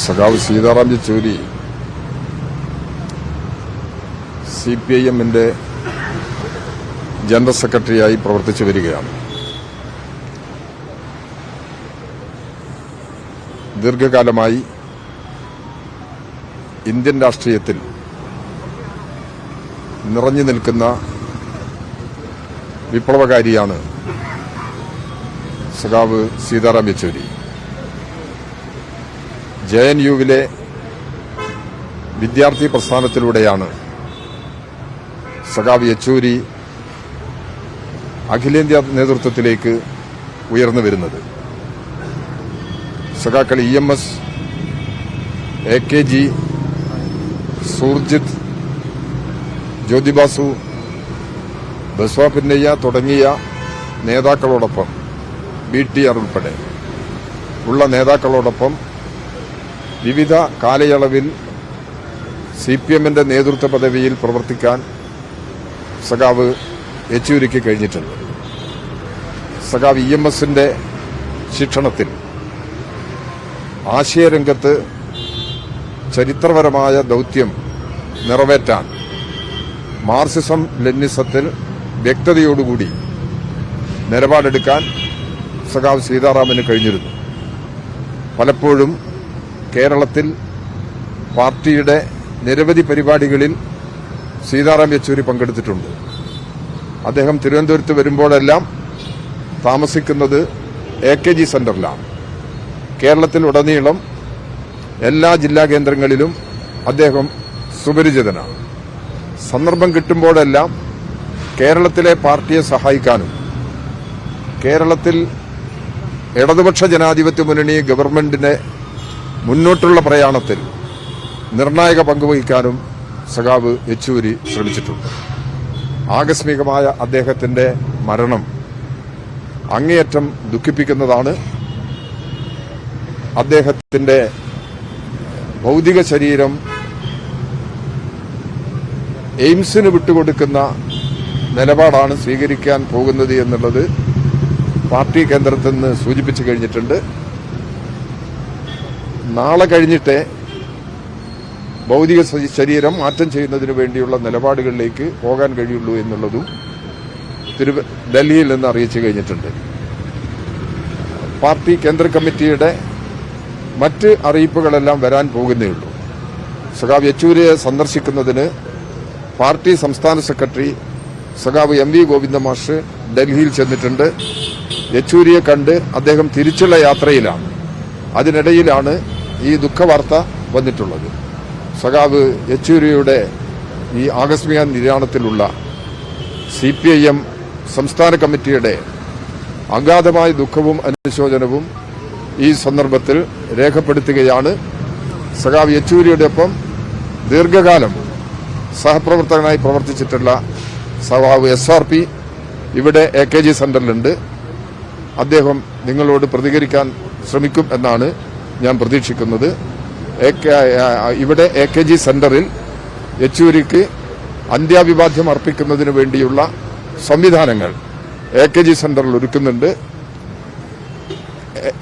സഖാവ് സീതാറാം യെച്ചൂരി CPIM-ന്റെ ജനറൽ സെക്രട്ടറിയായി പ്രവർത്തിച്ചു വരികയാണ്. ദീർഘകാലമായി ഇന്ത്യൻ രാഷ്ട്രീയത്തിൽ നിറഞ്ഞു നിൽക്കുന്ന വിപ്ലവകാരിയാണ് സഖാവ് സീതാറാം യെച്ചൂരി. JNU-വിലെ വിദ്യാർത്ഥി പ്രസ്ഥാനത്തിലൂടെയാണ് സഖാവ് യെച്ചൂരി അഖിലേന്ത്യാ നേതൃത്വത്തിലേക്ക് ഉയർന്നു വരുന്നത്. സഖാക്കൾ EMS, AKG, സുർജിത്ത്, ജ്യോതിബാസു, ബസ്വ പിന്നയ്യ തുടങ്ങിയ നേതാക്കളോടൊപ്പം BTR ഉൾപ്പെടെ ഉള്ള നേതാക്കളോടൊപ്പം വിവിധ കാലയളവിൽ CPM-ന്റെ നേതൃത്വ പദവിയിൽ പ്രവർത്തിക്കാൻ സഖാവ് യെച്ചൂരിക്ക് കഴിഞ്ഞിട്ടുണ്ട്. സഖാവ് EMS-ന്റെ ശിക്ഷണത്തിൽ ആശയരംഗത്ത് ചരിത്രപരമായ ദൌത്യം നിറവേറ്റാൻ മാർക്സിസം ലെനിനിസത്തിൽ വ്യക്തതയോടുകൂടി നിലപാടെടുക്കാൻ സഖാവ് സീതാറാമിന് കഴിഞ്ഞിരുന്നു. പലപ്പോഴും കേരളത്തിൽ പാർട്ടിയുടെ നിരവധി പരിപാടികളിൽ സീതാറാം യെച്ചൂരി പങ്കെടുത്തിട്ടുണ്ട്. അദ്ദേഹം തിരുവനന്തപുരത്ത് വരുമ്പോഴെല്ലാം താമസിക്കുന്നത് AKG സെന്ററിലാണ്. കേരളത്തിലുടനീളം എല്ലാ ജില്ലാ കേന്ദ്രങ്ങളിലും അദ്ദേഹം സുപരിചിതനാണ്. സന്ദർഭം കിട്ടുമ്പോഴെല്ലാം കേരളത്തിലെ പാർട്ടിയെ സഹായിക്കാനും കേരളത്തിൽ ഇടതുപക്ഷ ജനാധിപത്യ മുന്നണി ഗവൺമെന്റിന്റെ മുന്നോട്ടുള്ള പ്രയാണത്തിൽ നിർണായക പങ്കുവഹിക്കാനും സഖാവ് യെച്ചൂരി ശ്രമിച്ചിട്ടുണ്ട്. ആകസ്മികമായ അദ്ദേഹത്തിന്റെ മരണം അങ്ങേയറ്റം ദുഃഖിപ്പിക്കുന്നതാണ്. അദ്ദേഹത്തിന്റെ ഭൗതിക ശരീരം എയിംസിന് വിട്ടുകൊടുക്കുന്ന നിലപാടാണ് സ്വീകരിക്കാൻ പോകുന്നത് എന്നുള്ളത് പാർട്ടി കേന്ദ്രത്തിൽ നിന്ന് സൂചിപ്പിച്ചു കഴിഞ്ഞിട്ടുണ്ട്. നാളെ കഴിഞ്ഞിട്ടേ ഭൗതിക ശരീരം മാറ്റം ചെയ്യുന്നതിന് വേണ്ടിയുള്ള നിലപാടുകളിലേക്ക് പോകാൻ കഴിയുള്ളൂ എന്നുള്ളതും ഡൽഹിയിൽ നിന്ന് അറിയിച്ചു കഴിഞ്ഞിട്ടുണ്ട്. പാർട്ടി കേന്ദ്ര കമ്മിറ്റിയുടെ മറ്റ് അറിയിപ്പുകളെല്ലാം വരാൻ പോകുന്നേയുള്ളൂ. സഖാവ് യെച്ചൂരിയെ സന്ദർശിക്കുന്നതിന് പാർട്ടി സംസ്ഥാന സെക്രട്ടറി സഖാവ് MV ഗോവിന്ദ മാഷ് ഡൽഹിയിൽ ചെന്നിട്ടുണ്ട്. യെച്ചൂരിയെ കണ്ട് അദ്ദേഹം തിരിച്ചുള്ള യാത്രയിലാണ്. അതിനിടയിലാണ് ഈ ദുഃഖവാർത്ത വന്നിട്ടുള്ളത്. സഖാവ് യെച്ചൂരിയുടെ ഈ ആകസ്മിക നിര്യാണത്തിലുള്ള CPIM സംസ്ഥാന കമ്മിറ്റിയുടെ അഗാധമായ ദുഃഖവും അനുശോചനവും ഈ സന്ദർഭത്തിൽ രേഖപ്പെടുത്തുകയാണ്. സഖാവ് യെച്ചൂരിയുടെ ഒപ്പം ദീർഘകാലം സഹപ്രവർത്തകനായി പ്രവർത്തിച്ചിട്ടുള്ള സഖാവ് SRP ഇവിടെ AKG സെന്ററിലുണ്ട്. അദ്ദേഹം നിങ്ങളോട് പ്രതികരിക്കാൻ ശ്രമിക്കും എന്നാണ് ഞാൻ പ്രതീക്ഷിക്കുന്നത്. ഇവിടെ AKG സെന്ററിൽ യെച്ചൂരിക്ക് അന്ത്യാഭിവാദ്യം അർപ്പിക്കുന്നതിന് വേണ്ടിയുള്ള സംവിധാനങ്ങൾ AKG സെന്ററിൽ ഒരുക്കുന്നുണ്ട്.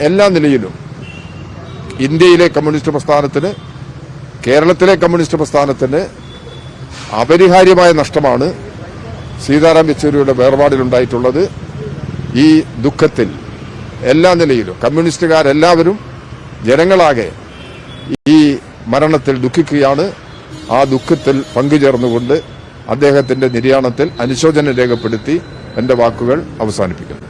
എല്ലാ നിലയിലും ഇന്ത്യയിലെ കമ്മ്യൂണിസ്റ്റ് പ്രസ്ഥാനത്തിന്, കേരളത്തിലെ കമ്മ്യൂണിസ്റ്റ് പ്രസ്ഥാനത്തിന് അപരിഹാര്യമായ നഷ്ടമാണ് സീതാറാം യെച്ചൂരിയുടെ വേർപാടിലുണ്ടായിട്ടുള്ളത്. ഈ ദുഃഖത്തിൽ എല്ലാ നിലയിലും കമ്മ്യൂണിസ്റ്റുകാരെല്ലാവരും ജനങ്ങളാകെ ഈ മരണത്തിൽ ദുഃഖിക്കുകയാണ്. ആ ദുഃഖത്തിൽ പങ്കുചേർന്നുകൊണ്ട് അദ്ദേഹത്തിന്റെ നിര്യാണത്തിൽ അനുശോചനം രേഖപ്പെടുത്തി എന്റെ വാക്കുകൾ അവസാനിപ്പിക്കുന്നു.